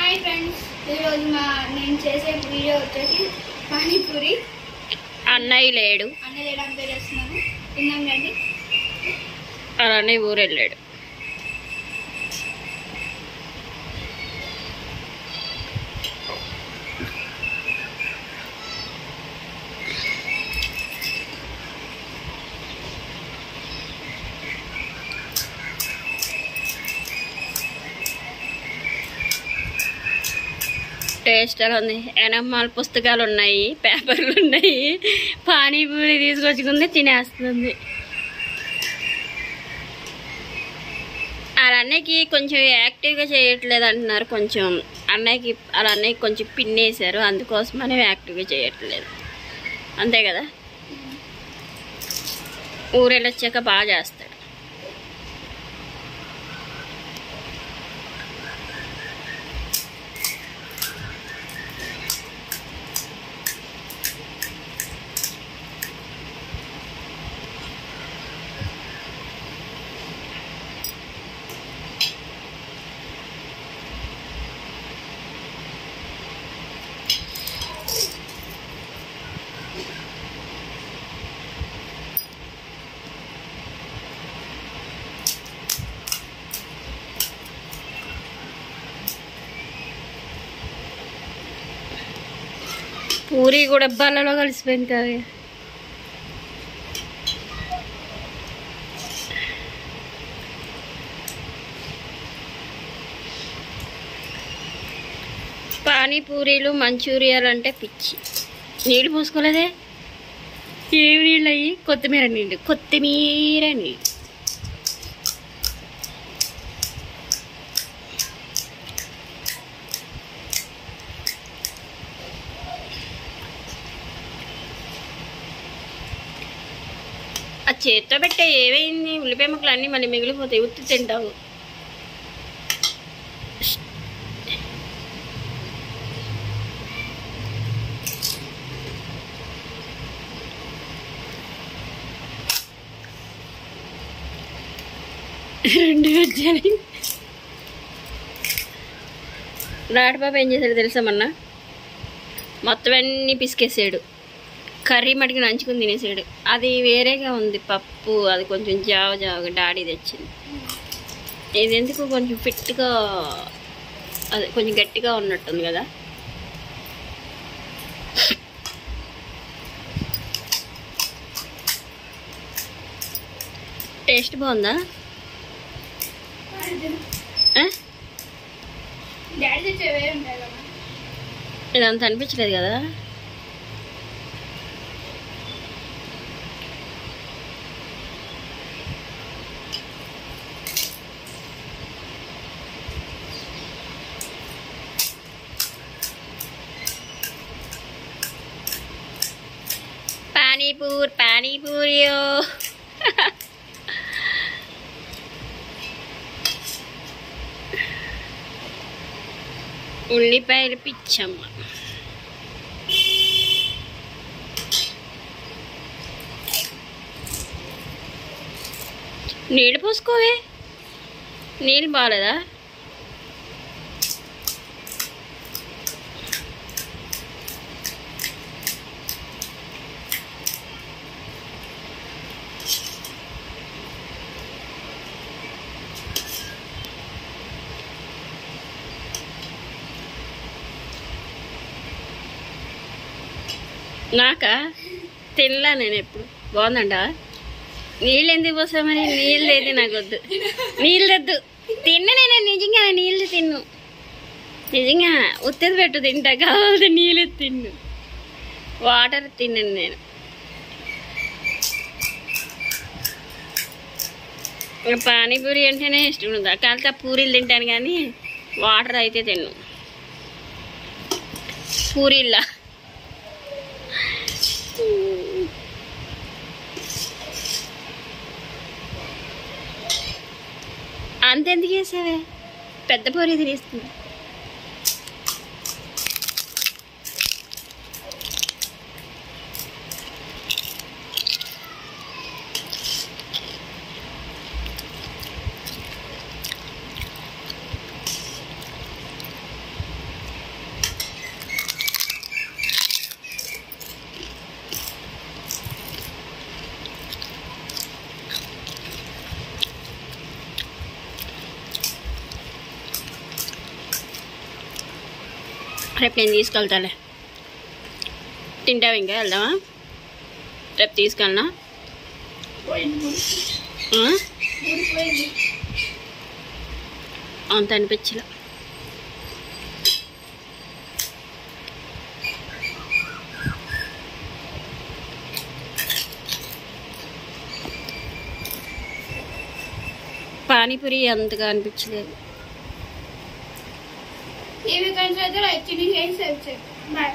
Hi friends, ఈరోజు నేను చేసే వీడియో వచ్చేసి పానీపూరి. అన్నయ్య లేడు అంతే చేస్తున్నాను. తిన్నాం రండి. అలానే ఊరు వెళ్ళాడు. టేస్ట్ ఎలా ఉంది? ఎనమ్మాల పుస్తకాలు ఉన్నాయి, పేపర్లు ఉన్నాయి, పానీపూరి తీసుకొచ్చుకుంది తినేస్తుంది. అలా అన్నయ్యకి కొంచెం యాక్టివ్గా చేయట్లేదు అంటున్నారు. కొంచెం అన్నయ్యకి కొంచెం పిన్నేశారు, అందుకోసమనే యాక్టివ్గా చేయట్లేదు. అంతే కదా, ఊరెళ్ళొచ్చాక బాగా చేస్తాడు. పూరి కూడా బల్లలో కలిసిపోయింది కదా. పానీపూరీలు మంచూరియాలు అంటే పిచ్చి. నీళ్ళు పోసుకోలేదే, ఏమి నీళ్ళు అయ్యి? కొత్తిమీర నీళ్ళు. ఆ చేత్తో పెట్టే ఏమైంది? ఉల్లిపాయ ముక్కలు అన్నీ మళ్ళీ మిగిలిపోతాయి, ఉత్తి తింటావు. రెండు వచ్చాయి. రాటబాబు ఏం చేశాడు తెలుసా? మొన్న మొత్తం అన్నీ పిసికేసాడు, కర్రీ మటుకు నంచుకుని తినేసాడు. అది వేరేగా ఉంది పప్పు, అది కొంచెం జావగా డాడీ తెచ్చింది. ఇది ఎందుకు కొంచెం ఫిట్గా, అది కొంచెం గట్టిగా ఉన్నట్టుంది కదా. టేస్ట్ బాగుందా? ఇదంతా అనిపించలేదు కదా. పానీపూరియో. ఉల్లిపాయలు పిచ్చమ్మ. నీళ్ళు పోసుకోవే. నీళ్ళు బాగాలేదా? నాకా తినలా నేను ఎప్పుడు. బాగుందంట. నీళ్ళు ఎందుకు పోసా మరి? నీళ్ళు అయితే నాకు వద్దు, నీళ్ళు వద్దు. తిన్న నేను నిజంగా నీళ్ళు తిన్ను, నిజంగా ఉత్తది పెట్టు తింటా, కావాలి నీళ్ళు తిన్ను, వాటర్ తిన్నాను నేను. పానీపూరి అంటేనే ఇష్టం ఉందా? కాకపోతే పూరీలు తింటాను కానీ వాటర్ అయితే తిన్ను. పూరీలా అంతెందుకు వేసావే? పెద్ద పూరి తినేస్తుంది. రేపు నేను తీసుకెళ్తాలే. తింటావు ఇంకా? వెళ్దామా? రేపు తీసుకెళ్ళనా? అంత అనిపించలే. పానీపూరి అంతగా అనిపించలేదు. ఇవి కొంచెం అయితే లైక్ చేయండి, సబ్స్క్రైబ్. బాయ్.